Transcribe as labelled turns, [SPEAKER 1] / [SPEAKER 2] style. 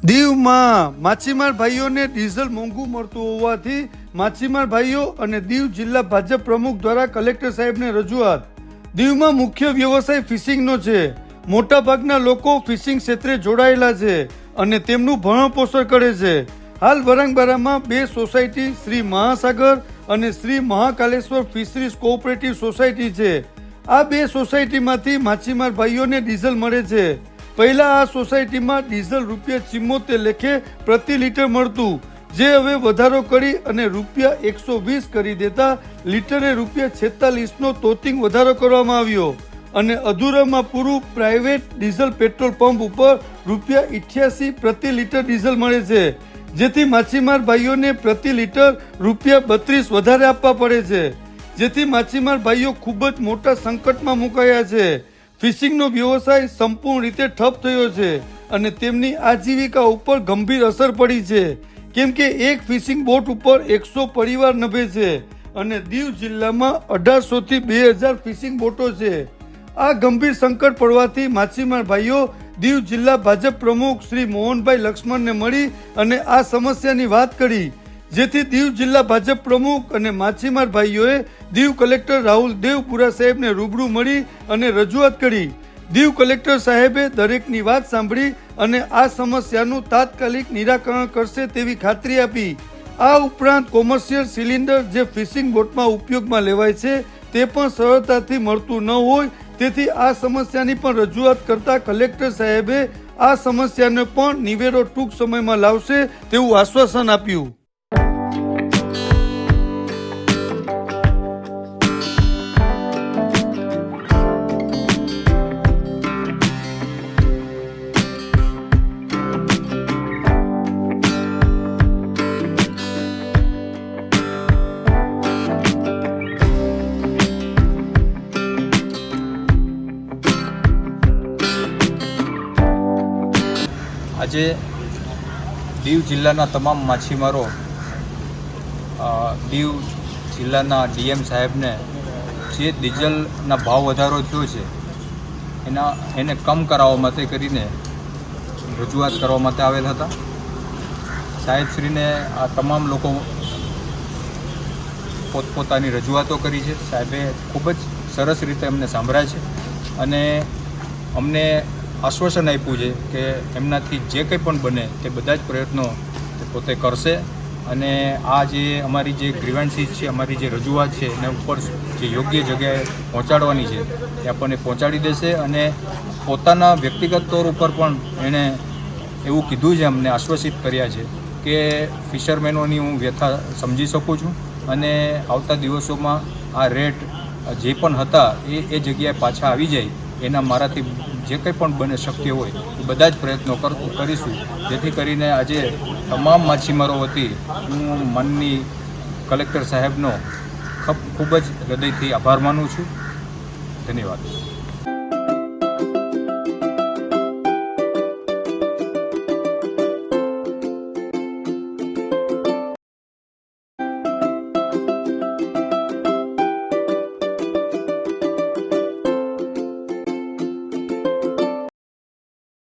[SPEAKER 1] દીવમાં માછીમાર ભાઈઓને ડીઝલ મોંઘું મળતું હોવાથી માછીમાર ભાઈઓ અને દીવ જિલ્લા ભાજપ પ્રમુખ દ્વારા કલેક્ટર સાહેબને રજૂઆત। દીવમાં મુખ્ય વ્યવસાય ફિશિંગનો છે। મોટાભાગના લોકો ફિશિંગ ક્ષેત્રે જોડાયેલા છે અને તેમનું ભરણપોષણ કરે છે। હાલ વરાંગબારામાં 2 સોસાયટી શ્રી મહાસાગર અને Shri Mahakaleshwar fisheries cooperative society છે। આ 2 સોસાયટીમાંથી માછીમાર ભાઈઓને ડીઝલ મળે છે। પહેલા આ સોસાયટીમાં ડીઝલ ₹74 લેખે પ્રતિ લીટર મળતું, જે હવે વધારો કરી અને ₹120 કરી દેતા લીટરે ₹46નો તોતિંગ વધારો કરવામાં આવ્યો અને અધૂરામાં પૂરું પ્રાઇવેટ ડીઝલ પેટ્રોલ પંપ ઉપર ₹88 પ્રતિ લીટર ડીઝલ મળે છે, જેથી માછીમાર ભાઈઓને પ્રતિ લીટર ₹32 વધારે આપવા પડે છે, જેથી માછીમાર ભાઈઓ ખૂબ જ મોટા સંકટમાં મુકાયા છે। ફિશિંગનો વ્યવસાય સંપૂર્ણ રીતે ઠપ થયો છે અને તેમની આજીવિકા ઉપર ગંભીર અસર પડી છે, કેમ કે એક ફિશિંગ બોટ ઉપર 100 પરિવાર નભે છે અને દીવ જિલ્લામાં 1800 થી 2000 ફિશિંગ બોટો છે। આ ગંભીર સંકટ પડવાથી માછીમાર ભાઈઓ દીવ જિલ્લા ભાજપ પ્રમુખ શ્રી મોહનભાઈ લક્ષ્મણને મળી અને આ સમસ્યાની વાત કરી, જેથી દીવ જિલ્લા ભાજપ પ્રમુખ અને માછીમાર ભાઈઓએ દીવ કલેક્ટર રાહુલ દેવપુરા સાહેબને રૂબરૂ મળી અને રજૂઆત કરી। દીવ કલેક્ટર સાહેબે દરેકની વાત સાંભળી અને આ સમસ્યાનું તાત્કાલિક નિરાકરણ કરશે તેવી ખાતરી આપી। આ ઉપરાંત કોમર્શિયલ સિલિન્ડર જે ફિશિંગ બોટમાં ઉપયોગમાં લેવાય છે તે પણ સરળતાથી મળતું ન હોય, તેથી આ સમસ્યાની પણ રજૂઆત કરતા કલેક્ટર સાહેબે આ સમસ્યાને પણ નિવેડો ટૂંક સમયમાં લાવશે તેવું આશ્વાસન આપ્યું।
[SPEAKER 2] આજે દીવ જિલ્લાના તમામ માછીમારો દીવ જિલ્લાના ડીએમ સાહેબને જે ડીઝલના ભાવ વધારો થયો છે એને કમ કરાવવા માટે કરીને રજૂઆત કરવા માટે આવેલ હતા। સાહેબશ્રીને આ તમામ લોકો પોતપોતાની રજૂઆતો કરી છે। સાહેબે ખૂબ જ સરસ રીતે અમને સાંભળ્યા છે અને અમને આશ્વાસન આપ્યું છે કે એમનાથી જે કંઈ પણ બને તે બધા જ પ્રયત્નો તે પોતે કરશે અને આ જે અમારી જે ગ્રીવન્સીસ છે, અમારી જે રજૂઆત છે એના ઉપર જે યોગ્ય જગ્યાએ પહોંચાડવાની છે એ આપણને પહોંચાડી દેશે અને પોતાના વ્યક્તિગત તौर ઉપર પણ એણે એવું કીધું છે, અમને આશ્વાસિત કર્યા છે કે ફિશરમેનોની હું વ્યથા સમજી શકું છું અને આવતા દિવસોમાં આ રેટ જે પણ હતા એ જગ્યાએ પાછા આવી જાય એના મારાથી જે કંઈ પણ બને શક્ય હોય એ બધા જ પ્રયત્નો કરીશું, જેથી કરીને આજે તમામ માછીમારો વતી હું માનની કલેક્ટર સાહેબનો ખૂબ જ હૃદયથી આભાર માનું છું। ધન્યવાદ।